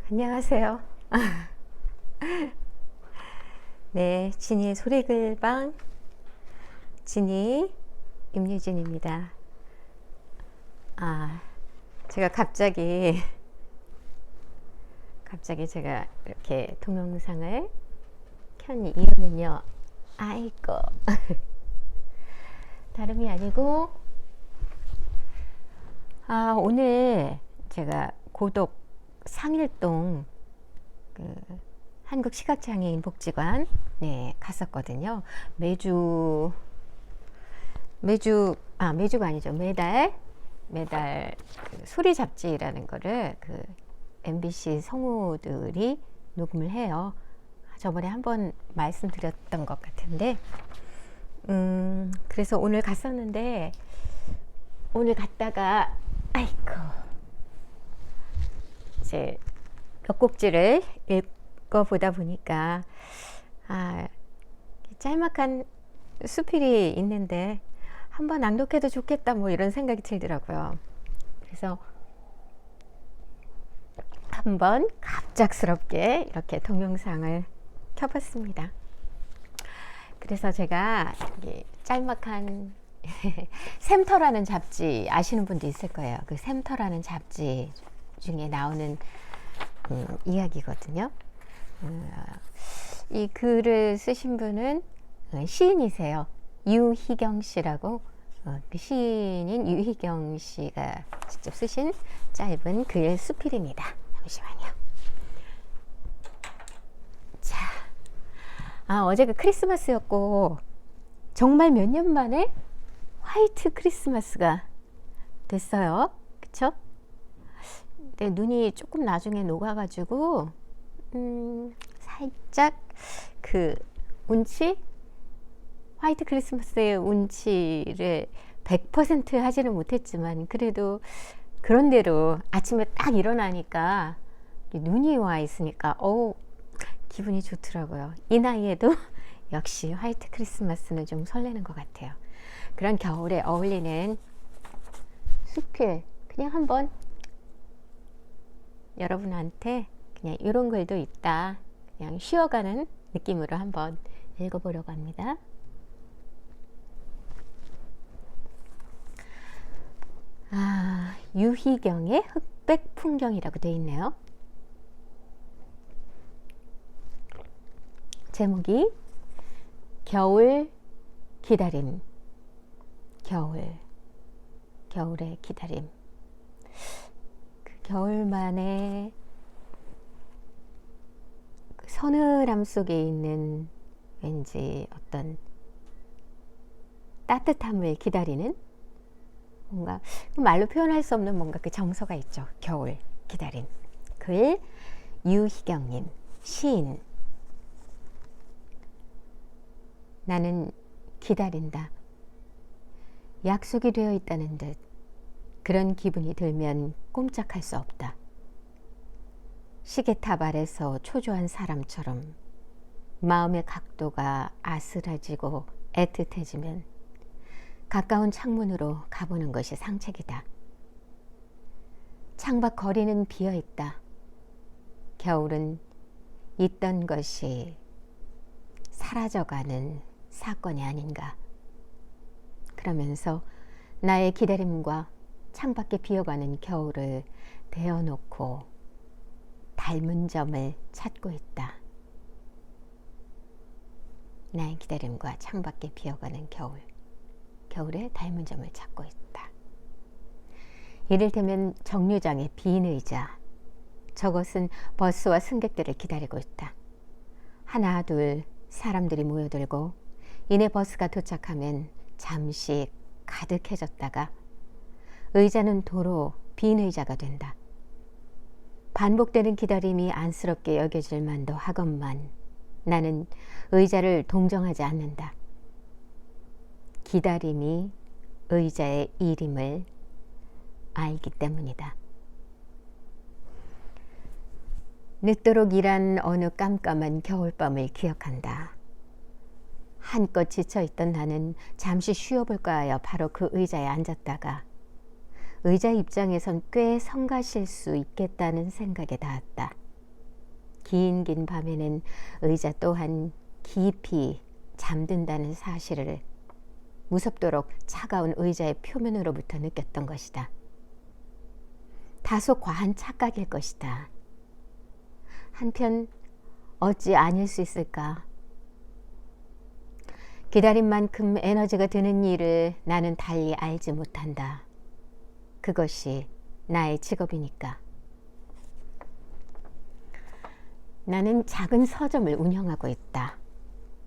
안녕하세요. 네, 진이의 소리글방 진이 임유진입니다. 제가 갑자기 제가 이렇게 동영상을 켠 이유는요. 아이고 다름이 아니고 오늘 제가 고독 상일동 한국시각장애인 복지관 갔었거든요. 매주가 아니죠. 매달 소리 잡지라는 거를 MBC 성우들이 녹음을 해요. 저번에 한번 말씀드렸던 것 같은데, 그래서 오늘 갔었는데, 오늘 갔다가 이제 몇 곡지를 읽어보다 보니까 짤막한 수필이 있는데 한번 낭독해도 좋겠다 뭐 이런 생각이 들더라고요. 그래서 한번 갑작스럽게 이렇게 동영상을 켜봤습니다. 그래서 제가 짤막한 샘터라는 잡지 아시는 분도 있을 거예요. 그 샘터라는 잡지 중에 나오는 이야기거든요. 이 글을 쓰신 분은 시인이세요. 유희경 씨라고, 그 시인인 유희경 씨가 직접 쓰신 짧은 글 수필입니다. 잠시만요. 자, 어제 그 크리스마스였고 정말 몇 년 만에 화이트 크리스마스가 됐어요. 그쵸? 근데 눈이 조금 나중에 녹아가지고 살짝 그 운치? 화이트 크리스마스의 운치를 100% 하지는 못했지만 그래도 그런대로 아침에 딱 일어나니까 눈이 와 있으니까 기분이 좋더라고요. 이 나이에도 역시 화이트 크리스마스는 좀 설레는 것 같아요. 그런 겨울에 어울리는 수필 그냥 한번 여러분한테 그냥 이런 글도 있다, 그냥 쉬어가는 느낌으로 한번 읽어보려고 합니다. 유희경의 흑백 풍경이라고 되어 있네요. 제목이 겨울 기다림. 겨울의 기다림. 그 겨울만의 그 서늘함 속에 있는 왠지 어떤 따뜻함을 기다리는 뭔가 말로 표현할 수 없는 뭔가 그 정서가 있죠. 겨울 기다림. 글 유희경님, 시인. 나는 기다린다. 약속이 되어 있다는 듯 그런 기분이 들면 꼼짝할 수 없다. 시계탑 아래서 초조한 사람처럼 마음의 각도가 아슬해지고 애틋해지면 가까운 창문으로 가보는 것이 상책이다. 창밖 거리는 비어있다. 겨울은 있던 것이 사라져가는 사건이 아닌가. 그러면서 나의 기다림과 창밖에 비어가는 겨울을 대어놓고 닮은 점을 찾고 있다. 나의 기다림과 창밖에 비어가는 겨울에 닮은 점을 찾고 있다. 이를테면 정류장의 빈 의자. 저것은 버스와 승객들을 기다리고 있다. 하나 둘 사람들이 모여들고 이내 버스가 도착하면 잠시 가득해졌다가 의자는 도로 빈 의자가 된다. 반복되는 기다림이 안쓰럽게 여겨질 만도 하건만 나는 의자를 동정하지 않는다. 기다림이 의자의 일임을 알기 때문이다. 늦도록 일한 어느 깜깜한 겨울밤을 기억한다. 한껏 지쳐있던 나는 잠시 쉬어볼까 하여 바로 그 의자에 앉았다가 의자 입장에선 꽤 성가실 수 있겠다는 생각에 닿았다. 긴 밤에는 의자 또한 깊이 잠든다는 사실을 무섭도록 차가운 의자의 표면으로부터 느꼈던 것이다. 다소 과한 착각일 것이다. 한편 어찌 아닐 수 있을까? 기다린 만큼 에너지가 드는 일을 나는 달리 알지 못한다. 그것이 나의 직업이니까. 나는 작은 서점을 운영하고 있다.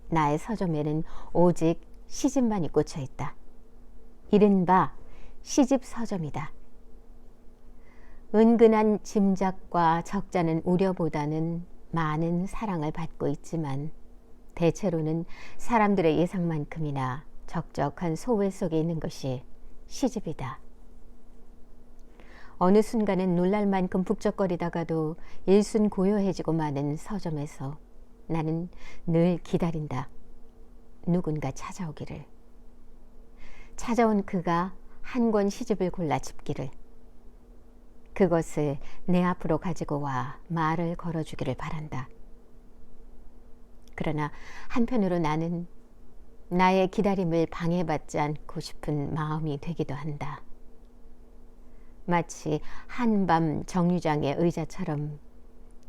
나의 서점에는 오직 시집만이 꽂혀 있다. 이른바 시집 서점이다. 은근한 짐작과 적잖은 우려보다는 많은 사랑을 받고 있지만 대체로는 사람들의 예상만큼이나 적적한 소외 속에 있는 것이 시집이다. 어느 순간은 놀랄 만큼 북적거리다가도 일순 고요해지고 마는 서점에서 나는 늘 기다린다. 누군가 찾아오기를. 찾아온 그가 한 권 시집을 골라 집기를. 그것을 내 앞으로 가지고 와 말을 걸어주기를 바란다. 그러나 한편으로 나는 나의 기다림을 방해받지 않고 싶은 마음이 되기도 한다. 마치 한밤 정류장의 의자처럼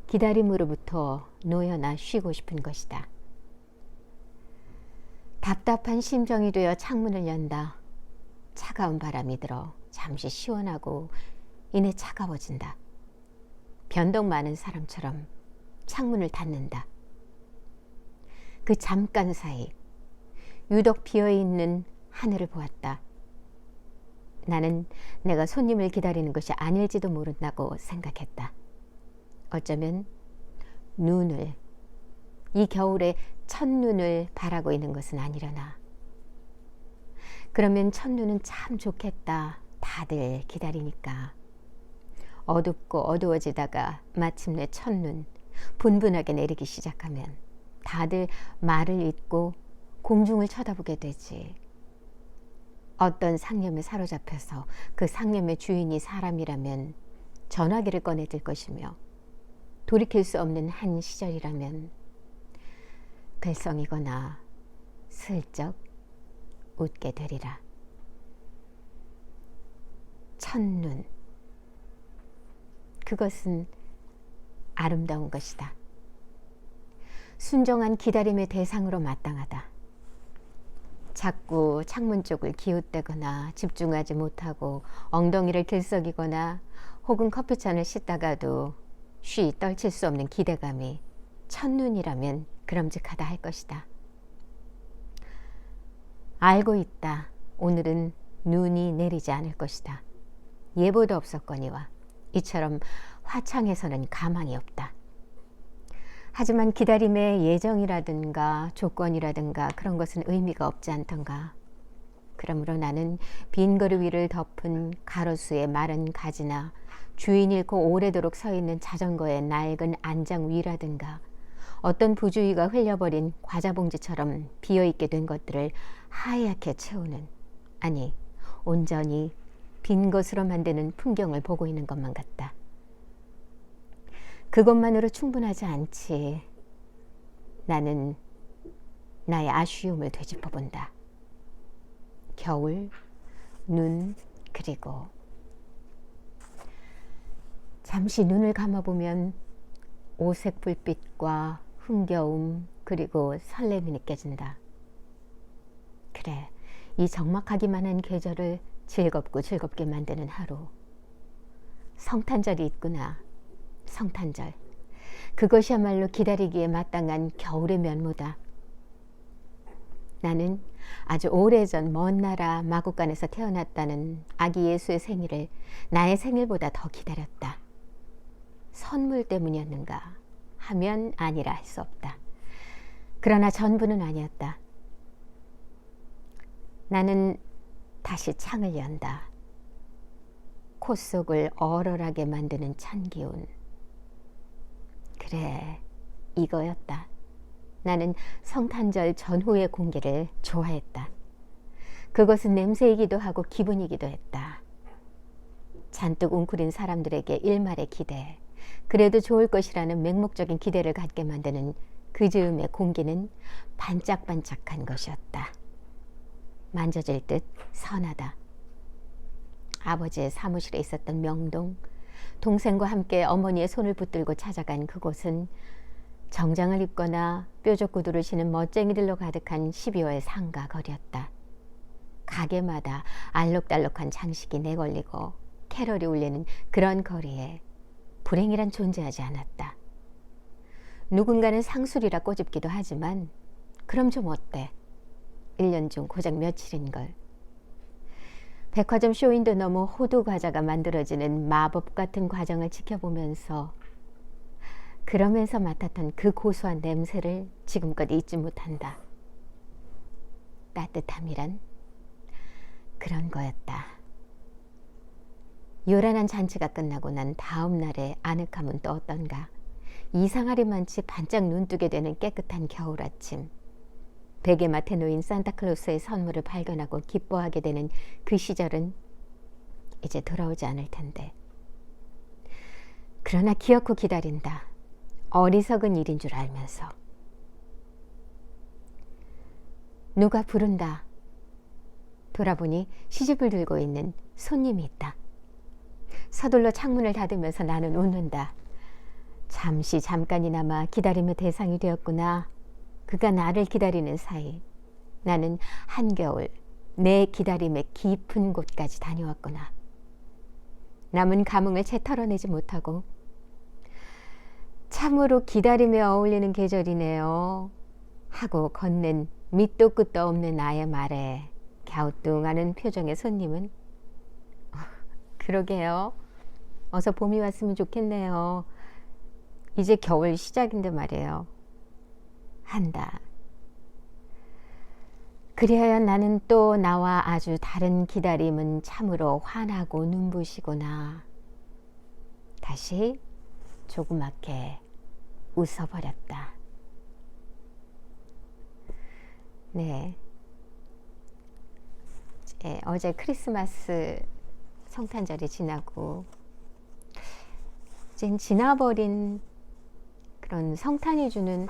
기다림으로부터 놓여나 쉬고 싶은 것이다. 답답한 심정이 되어 창문을 연다. 차가운 바람이 들어 잠시 시원하고 이내 차가워진다. 변덕 많은 사람처럼 창문을 닫는다. 그 잠깐 사이 유독 비어있는 하늘을 보았다. 나는 내가 손님을 기다리는 것이 아닐지도 모른다고 생각했다. 어쩌면 눈을, 이 겨울에 첫눈을 바라고 있는 것은 아니려나. 그러면 첫눈은 참 좋겠다. 다들 기다리니까. 어둡고 어두워지다가 마침내 첫눈 분분하게 내리기 시작하면 다들 말을 잇고 공중을 쳐다보게 되지. 어떤 상념에 사로잡혀서 그 상념의 주인이 사람이라면 전화기를 꺼내들 것이며 돌이킬 수 없는 한 시절이라면 글썽이거나 슬쩍 웃게 되리라. 첫눈. 그것은 아름다운 것이다. 순정한 기다림의 대상으로 마땅하다. 자꾸 창문 쪽을 기웃대거나 집중하지 못하고 엉덩이를 들썩이거나 혹은 커피잔을 씻다가도 쉬 떨칠 수 없는 기대감이 첫눈이라면 그럼직하다 할 것이다. 알고 있다. 오늘은 눈이 내리지 않을 것이다. 예보도 없었거니와 이처럼 화창해서는 가망이 없다. 하지만 기다림의 예정이라든가 조건이라든가 그런 것은 의미가 없지 않던가. 그러므로 나는 빈 그릇 위를 덮은 가로수의 마른 가지나 주인 잃고 오래도록 서 있는 자전거의 낡은 안장 위라든가 어떤 부주의가 흘려버린 과자봉지처럼 비어있게 된 것들을 하얗게 채우는, 아니 온전히 빈 것으로 만드는 풍경을 보고 있는 것만 같다. 그것만으로 충분하지 않지. 나는 나의 아쉬움을 되짚어 본다. 겨울, 눈, 그리고 잠시 눈을 감아보면 오색 불빛과 흥겨움 그리고 설렘이 느껴진다. 그래, 이 적막하기만 한 계절을 즐겁고 즐겁게 만드는 하루. 성탄절이 있구나. 성탄절. 그것이야말로 기다리기에 마땅한 겨울의 면모다. 나는 아주 오래전 먼 나라 마국간에서 태어났다는 아기 예수의 생일을 나의 생일보다 더 기다렸다. 선물 때문이었는가 하면 아니라 할 수 없다. 그러나 전부는 아니었다. 나는 다시 창을 연다. 코 속을 얼얼하게 만드는 찬 기운. 그래, 이거였다. 나는 성탄절 전후의 공기를 좋아했다. 그것은 냄새이기도 하고 기분이기도 했다. 잔뜩 웅크린 사람들에게 일말의 기대, 그래도 좋을 것이라는 맹목적인 기대를 갖게 만드는 그 즈음의 공기는 반짝반짝한 것이었다. 만져질 듯 선하다. 아버지의 사무실에 있었던 명동, 동생과 함께 어머니의 손을 붙들고 찾아간 그곳은 정장을 입거나 뾰족 구두를 신은 멋쟁이들로 가득한 12호의 상가 거리였다. 가게마다 알록달록한 장식이 내걸리고 캐럴이 울리는 그런 거리에 불행이란 존재하지 않았다. 누군가는 상술이라 꼬집기도 하지만 그럼 좀 어때? 1년 중 고작 며칠인걸. 백화점 쇼윈도 너머 호두 과자가 만들어지는 마법 같은 과정을 지켜보면서 그러면서 맡았던 그 고소한 냄새를 지금껏 잊지 못한다. 따뜻함이란 그런 거였다. 요란한 잔치가 끝나고 난 다음 날의 아늑함은 또 어떤가. 이상하리만치 반짝 눈뜨게 되는 깨끗한 겨울 아침. 베개맡에 놓인 산타클로스의 선물을 발견하고 기뻐하게 되는 그 시절은 이제 돌아오지 않을 텐데. 그러나 기어코 기다린다. 어리석은 일인 줄 알면서. 누가 부른다. 돌아보니 시집을 들고 있는 손님이 있다. 서둘러 창문을 닫으면서 나는 웃는다. 잠깐이나마 기다림의 대상이 되었구나. 그가 나를 기다리는 사이 나는 한겨울 내 기다림의 깊은 곳까지 다녀왔구나. 남은 감흥을 채 털어내지 못하고 참으로 기다림에 어울리는 계절이네요 하고 건넨 밑도 끝도 없는 나의 말에 갸우뚱하는 표정의 손님은 그러게요. 어서 봄이 왔으면 좋겠네요. 이제 겨울 시작인데 말이에요. 한다. 그리하여 나는 또 나와 아주 다른 기다림은 참으로 환하고 눈부시구나. 다시 조그맣게 웃어버렸다. 네. 어제 크리스마스 성탄절이 지나고 이제 지나버린 그런 성탄이 주는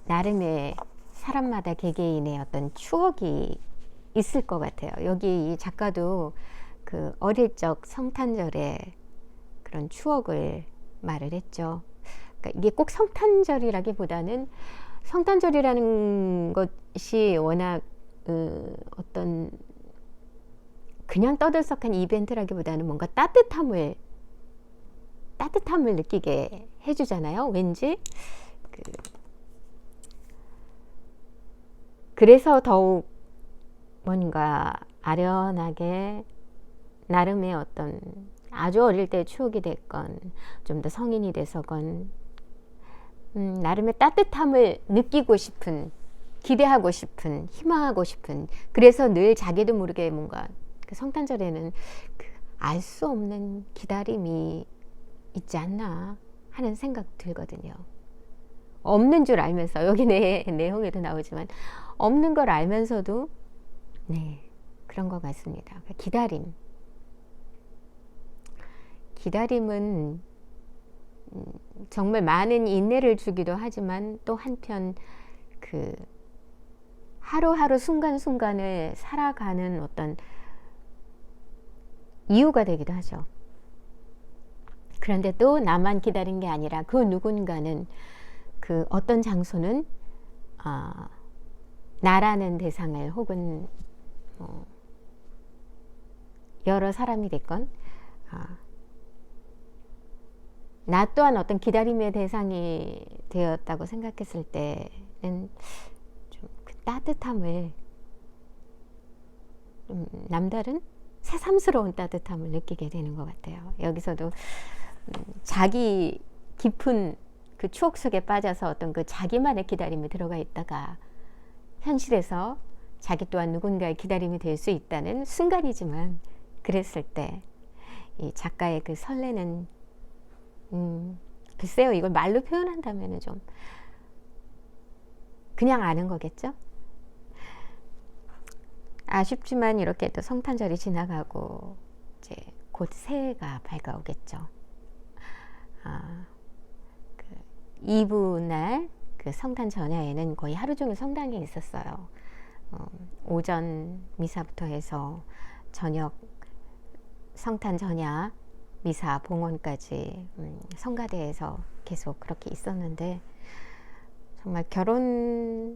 나름의 사람마다 개개인의 어떤 추억이 있을 것 같아요. 여기 이 작가도 그 어릴 적 성탄절의 그런 추억을 말을 했죠. 그러니까 이게 꼭 성탄절이라기보다는 성탄절이라는 것이 워낙 어떤 그냥 떠들썩한 이벤트라기보다는 뭔가 따뜻함을 느끼게 해주잖아요. 왠지 그래서 더욱 뭔가 아련하게 나름의 어떤 아주 어릴 때 추억이 됐건 좀 더 성인이 돼서건 나름의 따뜻함을 느끼고 싶은, 기대하고 싶은, 희망하고 싶은, 그래서 늘 자기도 모르게 뭔가 그 성탄절에는 알 수 없는 기다림이 있지 않나 하는 생각 들거든요. 없는 줄 알면서, 여기 내용에도 나오지만 없는 걸 알면서도 그런 것 같습니다. 기다림은 정말 많은 인내를 주기도 하지만 또 한편 그 하루하루 순간순간을 살아가는 어떤 이유가 되기도 하죠. 그런데 또 나만 기다린 게 아니라 그 누군가는 그 어떤 장소는 나라는 대상을 혹은 여러 사람이 됐건 나 또한 어떤 기다림의 대상이 되었다고 생각했을 때는 좀 그 따뜻함을 좀 남다른 새삼스러운 따뜻함을 느끼게 되는 것 같아요. 여기서도 자기 깊은 그 추억 속에 빠져서 어떤 그 자기만의 기다림이 들어가 있다가 현실에서 자기 또한 누군가의 기다림이 될 수 있다는 순간이지만 그랬을 때 이 작가의 그 설레는 글쎄요, 이걸 말로 표현한다면 좀 그냥 아는 거겠죠? 아쉽지만 이렇게 또 성탄절이 지나가고 이제 곧 새해가 밝아오겠죠. 그 2부 날 그 성탄 전야에는 거의 하루 종일 성당에 있었어요. 오전 미사부터 해서 저녁 성탄 전야 미사 봉헌까지 성가대에서 계속 그렇게 있었는데, 정말 결혼하기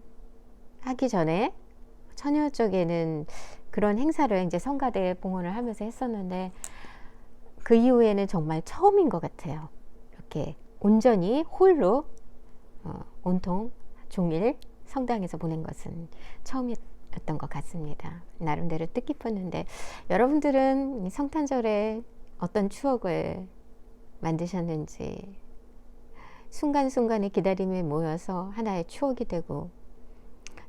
전에 처녀 쪽에는 그런 행사를 이제 성가대 봉헌을 하면서 했었는데, 그 이후에는 정말 처음인 것 같아요. 이렇게 온전히 홀로 온통 종일 성당에서 보낸 것은 처음이었던 것 같습니다. 나름대로 뜻깊었는데, 여러분들은 성탄절에 어떤 추억을 만드셨는지, 순간순간의 기다림에 모여서 하나의 추억이 되고,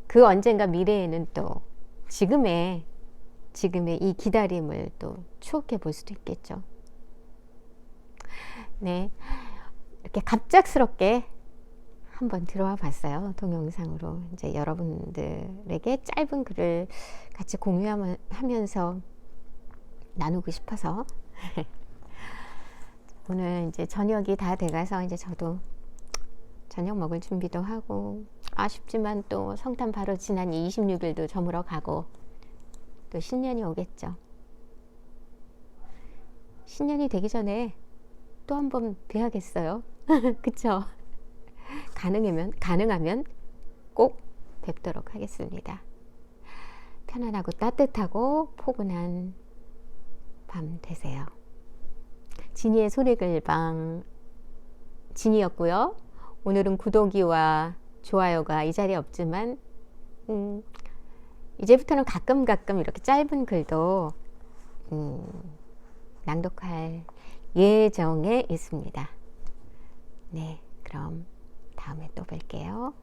그 언젠가 미래에는 또 지금의 이 기다림을 또 추억해 볼 수도 있겠죠. 네, 이렇게 갑작스럽게 한번 들어와 봤어요. 동영상으로 이제 여러분들에게 짧은 글을 같이 공유하면서 나누고 싶어서 오늘 이제 저녁이 다 돼가서 이제 저도 저녁 먹을 준비도 하고, 아쉽지만 또 성탄 바로 지난 26일도 저물어 가고 또 신년이 오겠죠. 신년이 되기 전에 또 한 번 뵈야겠어요. 그쵸? 가능하면 꼭 뵙도록 하겠습니다. 편안하고 따뜻하고 포근한 밤 되세요. 지니의 소리글방 지니였고요. 오늘은 구독이와 좋아요가 이 자리에 없지만 이제부터는 가끔 이렇게 짧은 글도 낭독할 예정에 있습니다. 네, 그럼 다음에 또 뵐게요.